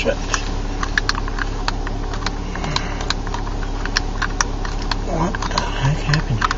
shit. What the heck happened here?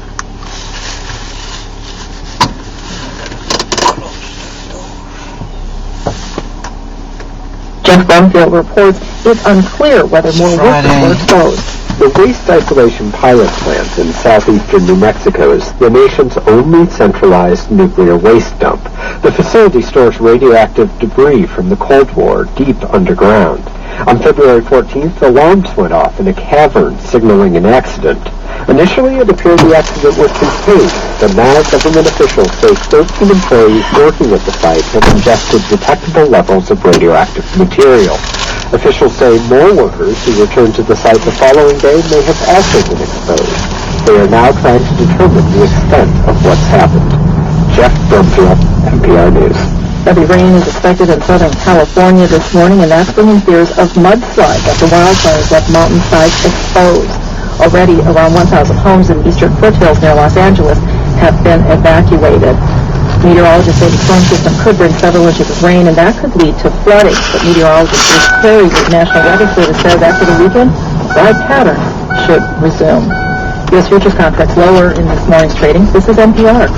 Jeff Brumfield reports it's unclear whether more workers were exposed. The waste isolation pilot plant in southeastern New Mexico is the nation's only centralized nuclear waste dump. The facility stores radioactive debris from the Cold War deep underground. On February 14th, alarms went off in a cavern signaling an accident. Initially, it appeared the accident was contained, but now government officials say 13 employees working at the site have ingested detectable levels of radioactive material. Officials say more workers who returned to the site the following day may have also been exposed. They are now trying to determine the extent of what's happened. Jeff Brumfield, NPR News. Heavy rain is expected in Southern California this morning, and that's bringing fears of mudslides after wildfires left mountainsides exposed. Already, around 1,000 homes in eastern foothills near Los Angeles have been evacuated. Meteorologists say the storm system could bring several inches of rain, and that could lead to flooding. But meteorologist Bruce Perry with the National Weather Service says after the weekend, dry pattern should resume. U.S. futures contracts lower in this morning's trading. This is NPR.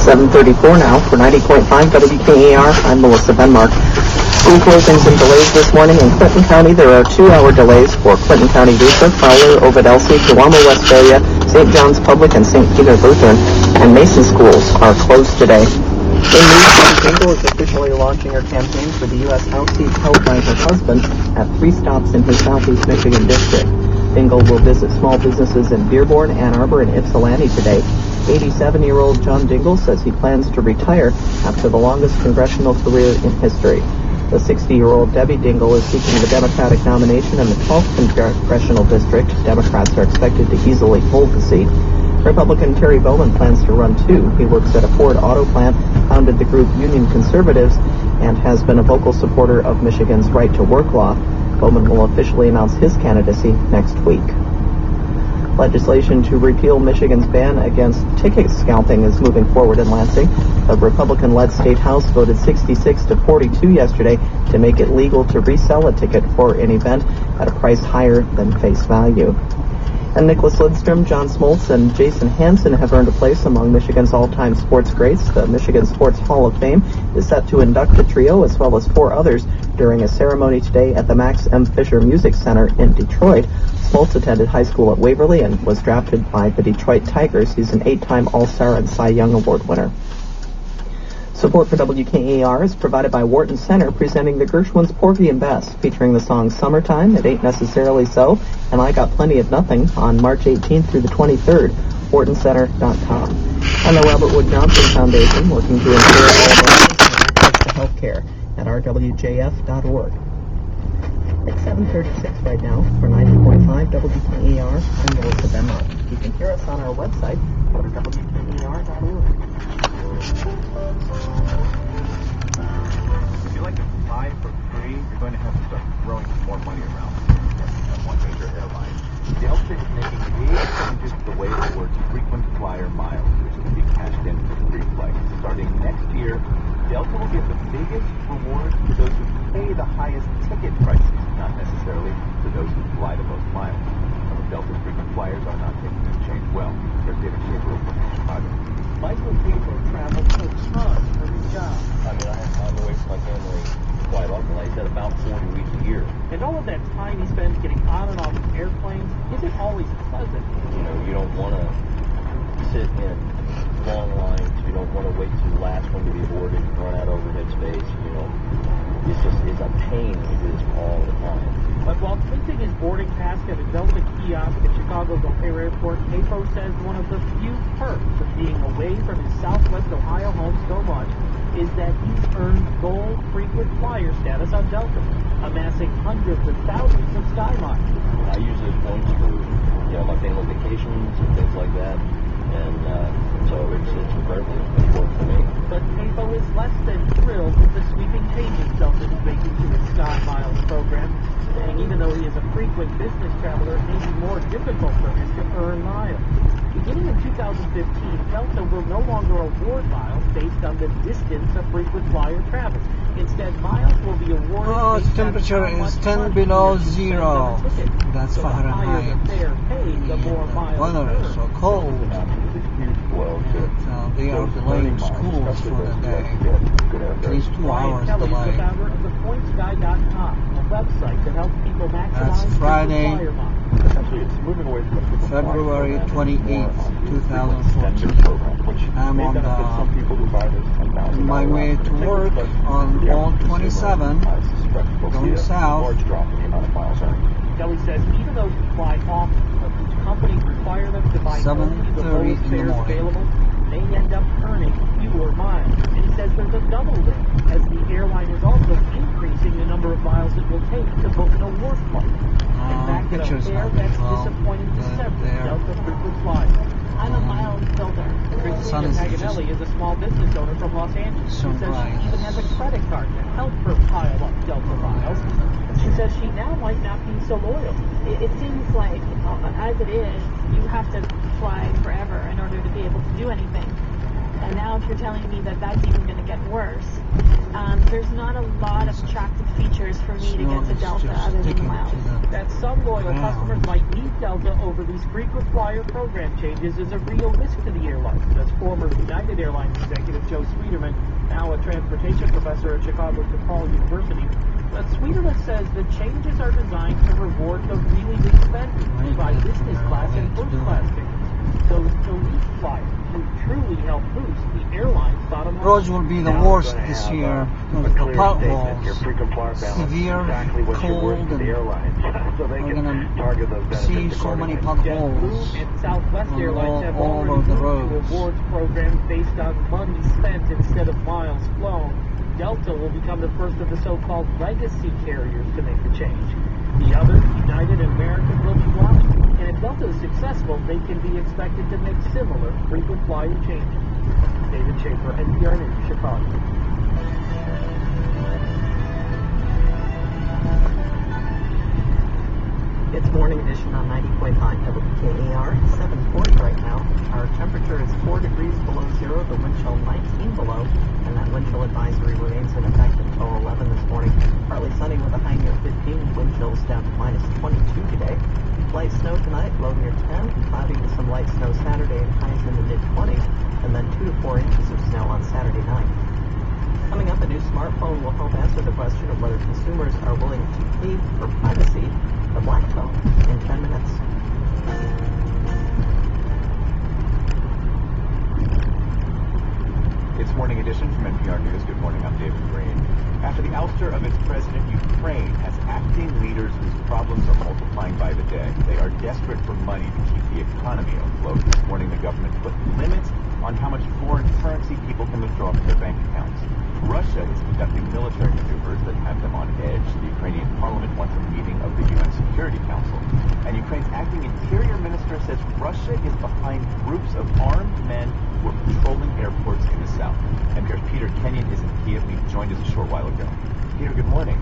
7:34 now for 90.5 WKAR. I'm Melissa Benmark. School closings and delays this morning in Clinton County. There are 2-hour delays for Clinton County Lutheran, Fowler, Ovid Elsie, Kewamo, Westphalia, St. John's Public, and St. Peter Lutheran, and Mason schools are closed today. In news, Debbie Dingell is officially launching her campaign for the U.S. House seat held by her husband at 3 stops in his southeast Michigan district. Dingell will visit small businesses in Dearborn, Ann Arbor, and Ypsilanti today. 87-year-old John Dingell says he plans to retire after the longest congressional career in history. The 60-year-old Debbie Dingell is seeking the Democratic nomination in the 12th congressional district. Democrats are expected to easily hold the seat. Republican Terry Bowman plans to run too. He works at a Ford auto plant, founded the group Union Conservatives, and has been a vocal supporter of Michigan's right-to-work law. Bowman will officially announce his candidacy next week. Legislation to repeal Michigan's ban against ticket scalping is moving forward in Lansing. The Republican-led state house voted 66-42 yesterday to make it legal to resell a ticket for an event at a price higher than face value. And Nicholas Lidstrom, John Smoltz, and Jason Hansen have earned a place among Michigan's all-time sports greats. The Michigan Sports Hall of Fame is set to induct the trio as well as 4 others during a ceremony today at the Max M. Fisher Music Center in Detroit. Smoltz attended high school at Waverly and was drafted by the Detroit Tigers. He's an 8-time All-Star and Cy Young Award winner. Support for WKAR is provided by Wharton Center, presenting the Gershwin's Porgy and Bess, featuring the song Summertime, It Ain't Necessarily So, and I Got Plenty of Nothing on March 18th through the 23rd, WhartonCenter.com. And the Robert Wood Johnson Foundation, working to ensure all of our access to health care at rwjf.org. It's 7:36 right now for 90.5 WKAR. I'm Melissa Benmark. You can hear us on our website, go to wkar.org. If you like to fly for free, you're going to have to start throwing more money around. That's one major airline. Delta is making big changes to the way it works frequent flyer miles, which can be cashed in for free flights. Starting next year, Delta will give the biggest reward to those who pay the highest ticket prices, not necessarily to those who fly the most miles. Some of Delta's frequent flyers are not taking this change well. Here's David Schaefer from Chicago. Michael people travel a ton for his job. I mean, I'm away from my family quite often. Like I said, about 40 weeks a year. And all of that time he spends getting on and off airplanes isn't always pleasant. You know, you don't want to sit in long lines. You don't want to wait till the last one to be boarded and run out of overhead space. You know, it's a pain to do this all the time. But while printing his boarding pass at a Delta kiosk at Chicago's O'Hare Airport, Capo says one of the few perks of being away from his Southwest Ohio home so much is that he's earned gold frequent flyer status on Delta, amassing hundreds of thousands of sky miles. I use those points for, my family vacations and things like that, and so it's incredibly important for me. But Capo is less than thrilled with the sweeping changes Delta is making to its Sky Miles program, saying even though he is a frequent business traveler, it may be more difficult for him to earn miles. Beginning in 2015, Delta will no longer award miles based on the distance of frequent flyer travel. Instead, miles will be awarded now its temperature is 10 below zero. That's Fahrenheit. And the weather is so cold that they are delaying schools for the day. At least 2 hours Kelly is the delay. founder of thepointsguy.com, a website that helps people maximize That's Friday, flyer miles. Essentially, it's moving away from the February 28th, 2014. I'm on my way to work on Old 27, going south. Kelly says even though you fly often, but each company require them to buy only the 7:30 lowest in the fares morning. available, they end up earning fewer miles. And he says there's a double dip, as the airline is also increasing the number of miles it will take to book an award flight. In fact, the pictures fare not that's well. disappointing to several There. Delta frequent flyers. I'm a miles builder. Christina is Paganelli is a small business owner from Los Angeles. She says Sunrise. she even has a credit card to help her pile up Delta miles. She says she now might not be so loyal. It seems like, as it is, you have to fly forever in order to be able to do anything. And now if you're telling me that that's even going to get worse, there's not a lot of attractive features for me to get to Delta other than the miles. That some loyal customers might leave Delta over these frequent flyer program changes is a real risk to the airline, says former United Airlines executive Joe Sweeterman, now a transportation professor at Chicago DePaul University. But Sweeterman says the changes are designed to reward the really big spenders who buy business class and first class tickets. Those elite flyers who truly help boost the airline's bottom line. Roads will be the worst this year because of the potholes. Severe cold, and we're going to see so many potholes JetBlue and Southwest Airlines have all already over the moved to roads. awards programs based on money spent instead of miles flown. Delta will become the first of the so-called legacy carriers to make the change. The others, United and American, will be watching. And if Delta is successful, they can be expected to make similar frequent flyer changes. David Schaefer, NPR News, Chicago. It's Morning Edition on 90.9 WKAR, 7:40 right now. Our temperature is 4 degrees below zero, the wind chill 19 below, and that wind chill advisory remains in effect until 11 this morning. Partly sunny with a high near 15, wind chills down to minus 22 today. Light snow tonight, low near 10, cloudy with some light snow Saturday and highs in the mid-20s, and then 2 to 4 inches of snow on Saturday night. Coming up, a new smartphone will help answer the question of whether consumers are willing to pay for privacy. The Black Phone in 10 minutes. It's Morning Edition from NPR News. Good morning, I'm David Green. After the ouster of its president, Ukraine has acting leaders whose problems are multiplying by the day. They are desperate for money to keep the economy afloat. This morning, the government put limits on how much foreign currency people can withdraw from their bank accounts. Russia is conducting military maneuvers that have them on edge. The Ukrainian parliament wants a meeting of the UN Security Council. And Ukraine's acting interior minister says Russia is behind groups of armed men who are patrolling airports in the south. NPR's Peter Kenyon is in Kiev. He joined us a short while ago. Peter, good morning.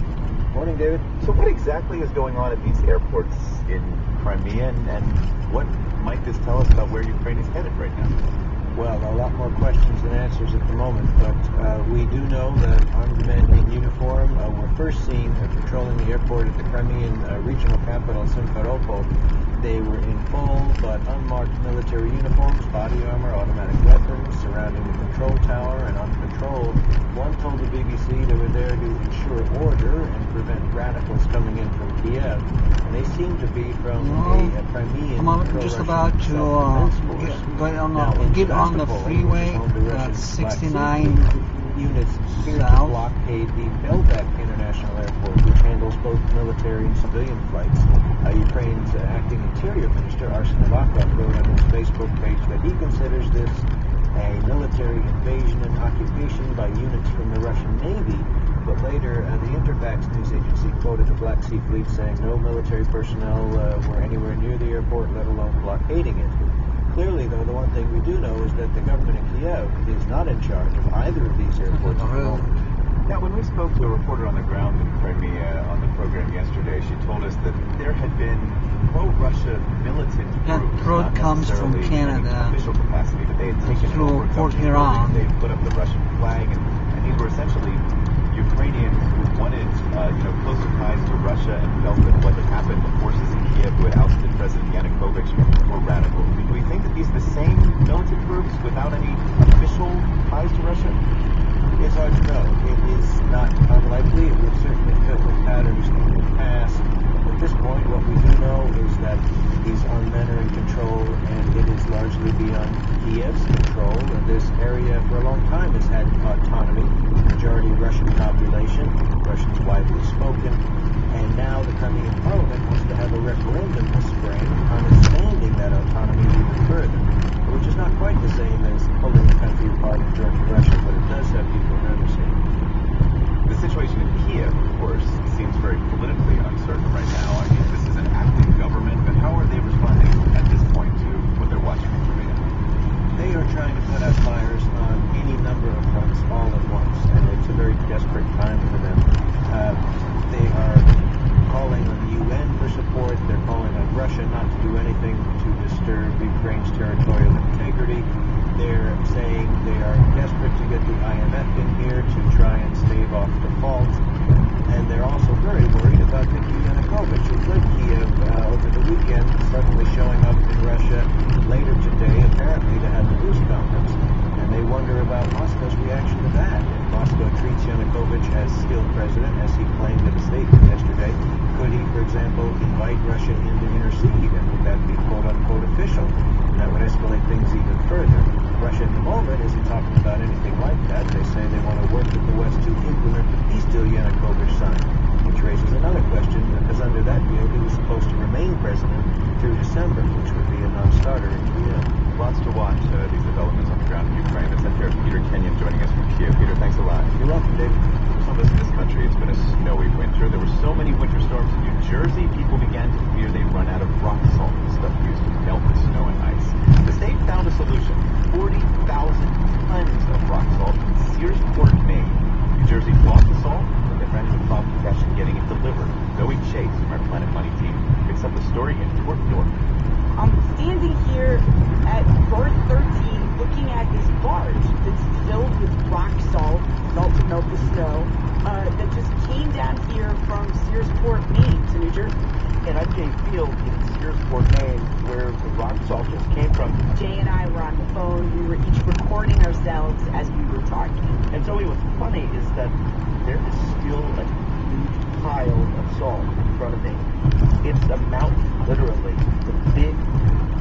Morning, David. So what exactly is going on at these airports in Crimea, and what might this tell us about where Ukraine is headed right now? Well, a lot more questions than answers at the moment, but we do know that armed men in uniform were first seen patrolling the airport at the Crimean regional capital, Simferopol. They were in full but unmarked military uniforms, body armor, automatic weapons, surrounding the control tower and on patrol. One told the BBC they were there to ensure order and prevent radicals coming in from Kiev. And they seem to be from a Crimean I'm just about to get on the freeway at 69 units here to south. blockade the Belbek International Airport, which handles both military and civilian flights. Ukraine's acting interior minister, Arsen Avakov, wrote on his Facebook page that he considers this a military invasion and occupation by units from the Russian Navy. But later, the Interfax news agency quoted the Black Sea Fleet saying no military personnel were anywhere near the airport, let alone blockading it. Clearly, though, the one thing we do know is that the government in Kiev is not in charge of either of these airports at the moment. Now, when we spoke to a reporter on the ground in Crimea on the program yesterday, she told us that there had been pro-Russia militant That groups, road not comes from necessarily in Canada official capacity, but they had taken through over Port government Huron. buildings. They put up the Russian flag, and these were essentially Ukrainians who wanted, widely spoken, and now the Crimean Parliament wants to have a referendum this spring on expanding that autonomy even further, which is not quite the same as pulling the country apart and joining Russia, but it does have people nervous here. The situation in Kiev, of course, seems very politically uncertain right now. I mean, this is an active government, but how are they responding at this point to what they're watching in Crimea? They are trying to put out fires on any number of fronts all at once, and it's a very desperate time for them. They are calling on the UN for support. They're calling on Russia not to do anything to disturb Ukraine's territorial integrity. They're saying they are desperate to get the IMF in here to try and stave off defaults. And they're also very worried about Viktor Yanukovych, who fled Kiev over the weekend, suddenly showing up in Russia later today, apparently to have a news conference. And they wonder about Moscow's reaction to that. If Moscow treats Yanukovych as still president, as he claimed in a statement yesterday, could he, for example, invite Russia in to intercede? And would that be quote-unquote official? And that would escalate things even further. Russia at the moment isn't talking about anything like that. They say they want to work with the West to implement the peace deal Yanukovych signed, which raises another question, because under that deal he was supposed to remain president through December, which would be a non-starter in Kiev. Lots to watch these developments on the ground in Ukraine. That's NPR's Peter Kenyon joining us from Kiev. Peter, thanks a lot. You're welcome, David. Some of us in this country, it's been a snowy winter. There were so many winter storms in New Jersey, people began to fear they'd run out of rock salt, the stuff used to melt the snow and ice. The state found a solution. 40,000 tons of rock salt in Searsport, Maine. New Jersey bought the salt, but they ran into complication getting it delivered. Zoe Chase from our Planet Money team picks up the story in Port York. I'm standing here at Berth 13 looking at this barge that's filled with rock salt, salt to melt the snow, that just came down here from Searsport, Maine to New Jersey. And I'm Jay Field in Searsport, Maine, where the rock salt just came from. Jay and I were on the phone. We were each recording ourselves as we were talking. And Zoe, what's funny is that there is still a huge pile of salt in front of me. It's a mountain, literally. It's a big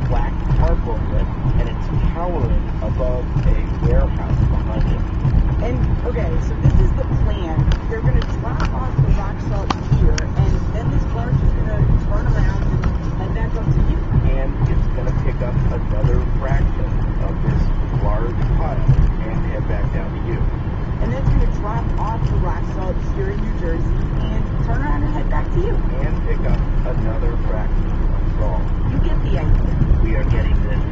black tarpaulin lip, and it's towering above a warehouse behind it. And, okay, so this is the plan. They're going to drop off the rock salt here, and then this barge is going to turn around and head back up to you. And it's going to pick up another fraction of this large pile and head back down to you. And then it's going to drop off the rock salt here in New Jersey and turn around and head back to you. And pick up another fraction of salt. You get the idea. We are getting this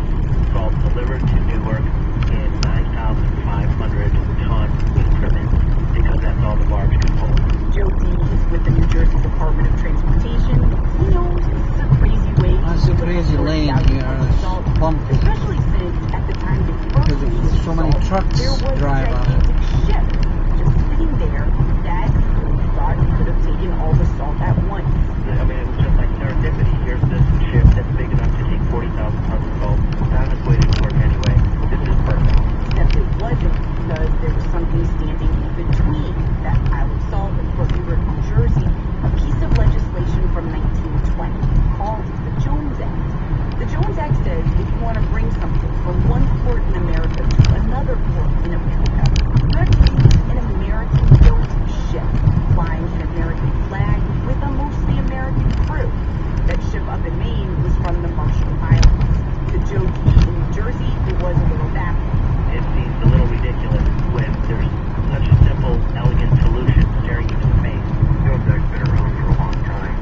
salt delivered to Newark in 9,500 ton increments because that's all the barge can hold. Joe Dees with the New Jersey Department of Transportation. He knows it's a crazy way That's a crazy lane here. It's bumpy. Especially since at the time they first Because so many trucks there was drive a on it. gigantic ship just sitting there that we thought could have taken all the salt at once. I mean, it was just like serendipity. Here's this ship that's big enough to take 40,000 tons of salt. It's on its way to Newark anyway. This is perfect. Except it wasn't, because there was something standing in between that pile of salt and Port York, New Jersey, a piece of legislation from 1920 called the Jones Act. The Jones Act says if you want to bring something from one port in America to another port in America, you have to use an American-built ship flying an American flag with a mostly American crew. That ship up in Maine was from the Marshall Islands. The Joe D in New Jersey, it was a little baffling. It seems a little ridiculous when there's such a simple, elegant solution staring you in the face. Jones Act's been around for a long time.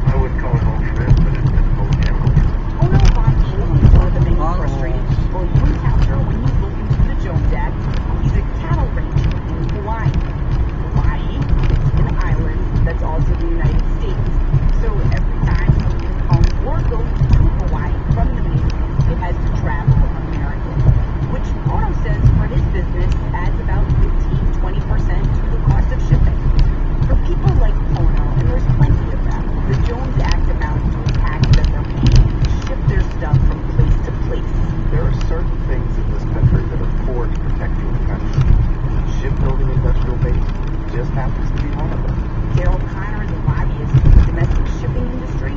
I wouldn't call it old shit, but it's been full of chemicals. Tono Bonchi is one of the many frustrated people you encounter when you look into the Jones Act. He's a cattle rancher in Hawaii. Hawaii is an island that's also the United States. So every time something comes or goes to Hawaii from the mainland, it has to travel American, which Tono says for his business adds about 15-20% to the cost of shipping. For people like Tono, and there's plenty of them, the Jones Act amounts to a tax that they're paying to ship their stuff from place to place. There are certain things in this country that are core to protecting the country. Shipbuilding industrial base just happens to be one of them. Daryl Connor is a lobbyist in the domestic shipping industry.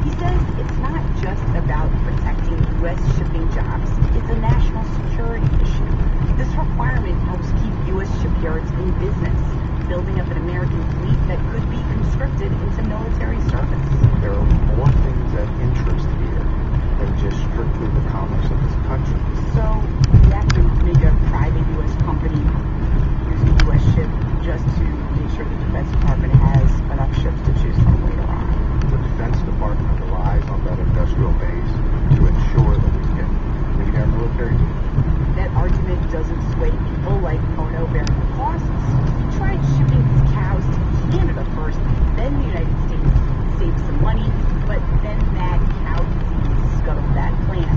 He says it's not just about protecting U.S. shipping jobs. It's a national security issue. This requirement helps keep U.S. shipyards in business. building up an American fleet that could be conscripted into military service. There are more things of interest here than just strictly the commerce of this country. So we have to make a private U.S. company use a U.S. ship just to make sure the Defense Department has enough ships to choose from later on. The Defense Department relies on that industrial base to ensure that we can meet our military needs. That argument doesn't sway people like Pono bearing the costs. He tried shipping his cows to Canada first, then the United States saved some money, but then that cow disease scuttled that plan.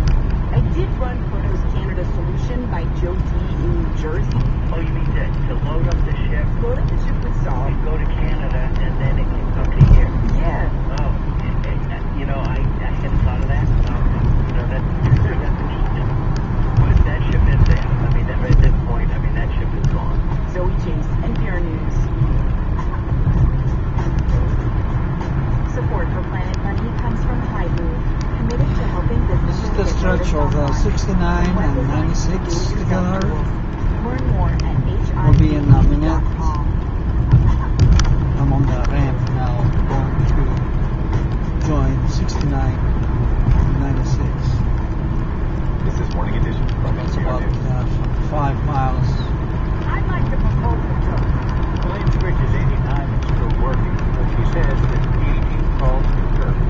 I did run Pono's Canada Solution by Joe D. in New Jersey. Oh, you mean to load up the ship? Load up the ship with salt. And go to Canada, and then it can come to here. Yeah. Oh, I hadn't thought of that. That's interesting. But that ship is there. I mean, at this point, that ship is gone. Zoe Chase, NPR News. Support for Planet Money comes from Haibu, committed to helping businesses. This is the stretch of 69 and 96 together. Learn more at We'll be in a minute. I'm on the ramp now, going to join 69 and 96. This is Morning Edition from It's NPR about News. 5 miles. I'd like to propose a joke. Elaine Stritch is 89 and still working, but she says that aging calls for courage.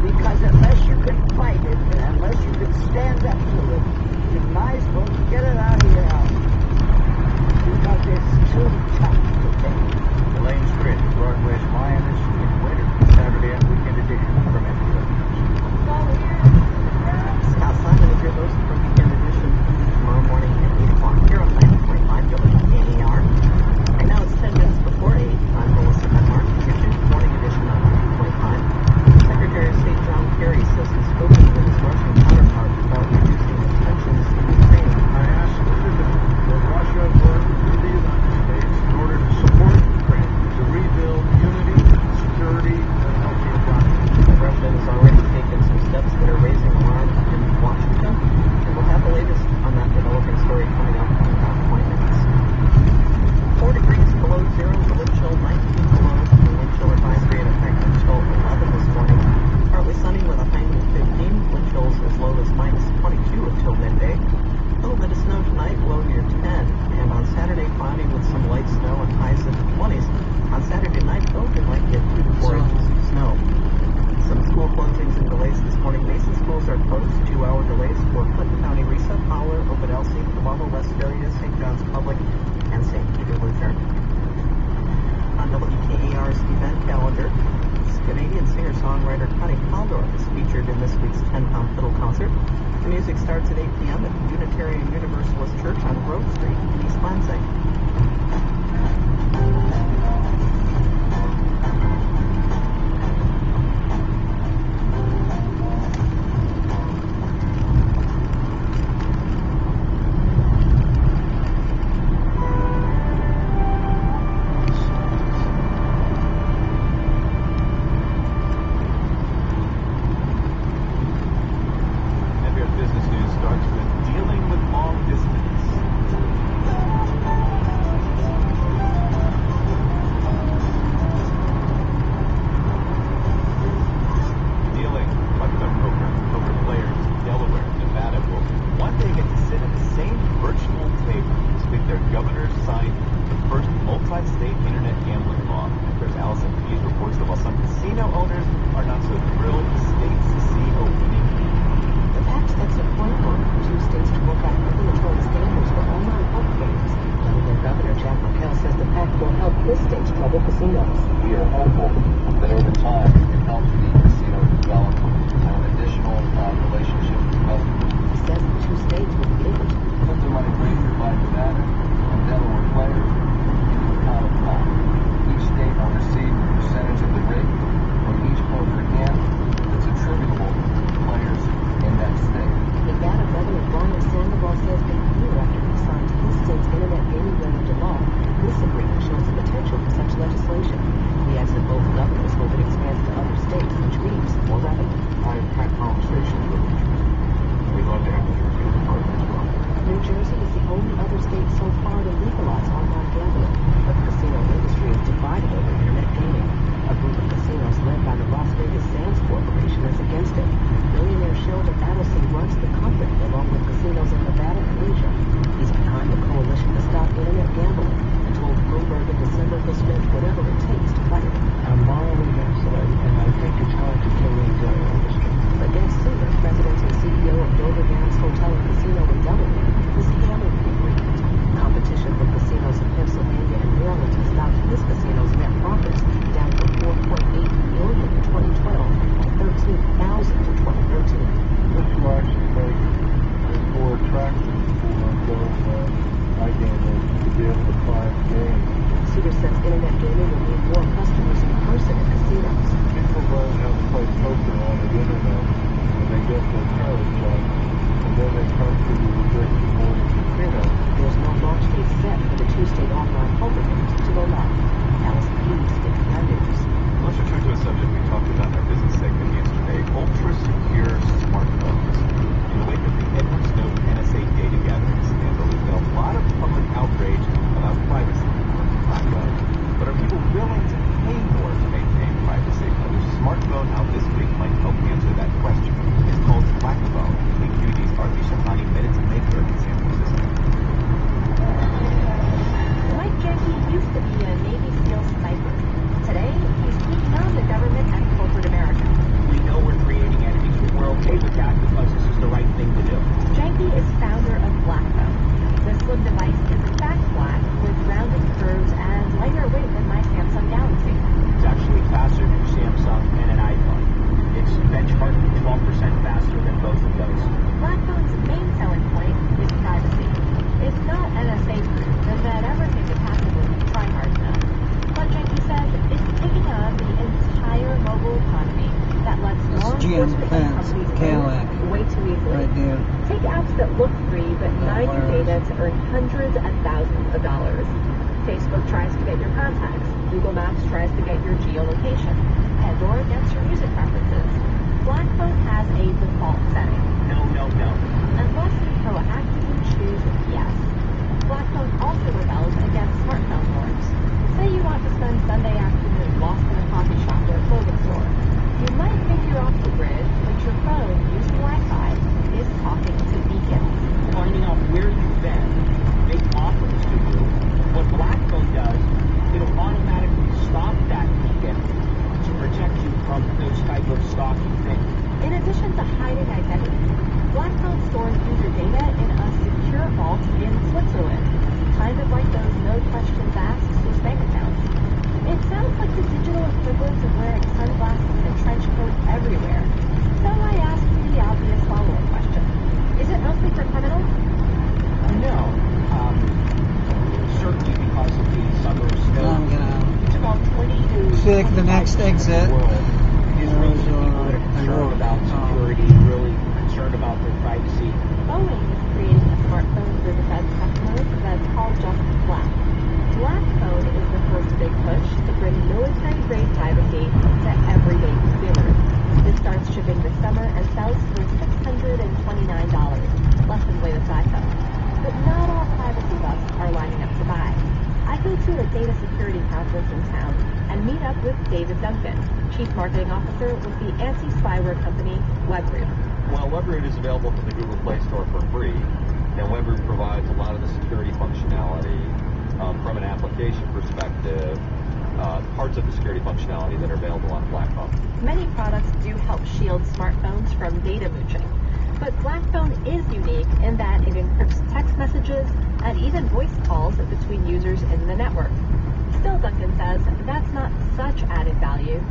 Because unless you can fight it, and unless you can stand up to it, you might as well get it out of your house. Because it's too tough to take. Elaine Stritch, Broadway's lioness in winter, Saturday and weekend edition from NPR. Scott Simon is your host for Weekend Edition tomorrow morning at 8 o'clock here on 90.5 WKAR. And now it's 10 minutes before 8. I'm Melissa Benmark. Here's your morning edition on 90.5. Secretary of State John Kerry says he's spoken with his Russian counterpart about reducing the tensions in Ukraine. I asked that Russia work with the United States in order to support Ukraine to rebuild unity, security, and a healthy economy. Russia has already taken some steps that are raising alarm in Washington, and we'll have the latest on that developing story coming up in about 20 minutes. 4 degrees below zero, the wind chill 19 below, the wind chill advisory in effect until 11 this morning. Partly sunny with a high of 15, wind chills as low as minus 22 until midday. A little bit of snow tonight, low near 10, and on Saturday cloudy with some light snow and highs in the 20s. On Saturday night, though, we might get 2 to 4 inches of snow. Some school closings and delays this morning. Mason schools are closed, 2-hour delays for Clinton County, Risa, Fowler, Ovid Elsie, the Walla West area, St. John's Public, and St. Peter Lutheran. On WKAR's event calendar, Canadian singer-songwriter Connie Caldor is featured in this week's 10-pound fiddle concert. The music starts at 8 p.m. at the Unitarian Universalist Church on Grove Street in East Lansing. NPR Business News starts with dealing with long distance. Dealing, talking about poker players in Delaware and Nevada will one day get to sit at the same virtual table this week their governors signed the first multi-state internet gambling law. NPR's Allison Pease reports that while some casino owners are not so thrilled, states see a winning hand. The pact sets a framework for 2 states to work out regulatory standards for online poker games. Delaware Governor Jack McKell says the pact will help his state's troubled casinos. We are hopeful that over time it can help the casino develop additional relationships with customers. He says the 2 states will be able to Put the money raised by Nevada and Delaware players into a pot of pot. Each state will receive a percentage of the rate from each poker hand that's attributable to players in that state. Nevada Governor Ron Sandoval says a year after he signed his state's internet gaming bill into law, this agreement shows the potential for such legislation. He adds that both governors hope it expands to other states, which means more revenue. I've had conversations with them. We'd love to have the New Jersey partner as well. New Jersey is the only other state so far to legalize online gambling, but the casino industry GM plants, Cadillac, way too easily. right there. Take apps that look free but mine your data to earn hundreds and thousands of dollars. Facebook tries to get your contacts. Google Maps tries to get your geolocation. Pandora gets your music preferences. Blackphone has a default setting. No. Unless you proactively choose yes. Blackphone also rebels against smartphone norms. Say you want to spend Sunday afternoon lost in a coffee shop or a clothing store. You might think you're off the grid, but your phone, using Wi-Fi, is talking to beacons. Finding out where you've been, make offers to you. What Blackphone does, it'll automatically stop that beacon to protect you from those type of stalking things. In addition to hiding identity, Blackphone stores user data in a secure vault in Switzerland, kind of like those no questions asked Swiss bank accounts. It sounds like the digital equivalent of wearing sunglasses and a trench coat everywhere. So I asked the obvious follow-up question. Is it mostly for criminals? No. Certainly because of the summer snow. It's about 20 to Take the next exit. Is really people that are concerned about security, really concerned about their privacy. Boeing is creating a smartphone for defense customers that's called just Black. Blackphone is the first big push to bring military-grade privacy to everyday consumers. This starts shipping this summer and sells for $629, less than Latest iPhone. But not all privacy buffs are lining up to buy. I go to a data security conference in town and meet up with David Duncan, Chief Marketing Officer with the anti-spyware company WebRoot. Well, WebRoot is available from the Google Play Store for free, and WebRoot provides a lot of the security functionality from an application perspective, parts of the security functionality that are available on Blackphone. Many products do help shield smartphones from data mooching, but Blackphone is unique in that it encrypts text messages and even voice calls between users in the network. Still, Duncan says, that's not such added value.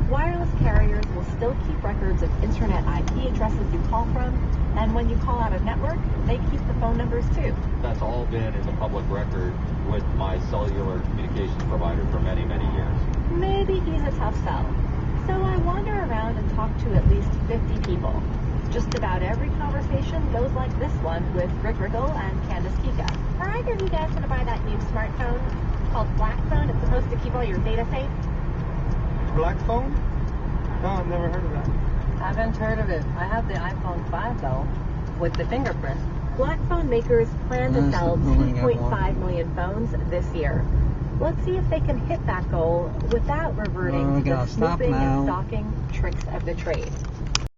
Wireless carriers will still keep records of internet IP addresses you call from, and when you call out of network, they keep the phone numbers too. That's all been in the public record with my cellular communications provider for many, many years. Maybe he's a tough sell. So I wander around and talk to at least 50 people. Just about every conversation goes like this one with Rick Riggle and Candace Kika. Are either of you guys going to buy that new smartphone called Blackphone? It's supposed to keep all your data safe. Blackphone? No, I've never heard of that. Haven't heard of it. I have the iPhone 5 though, with the fingerprint. Blackphone makers plan to sell 2.5 million phones this year. Let's see if they can hit that goal without reverting to the snooping and stalking tricks of the trade.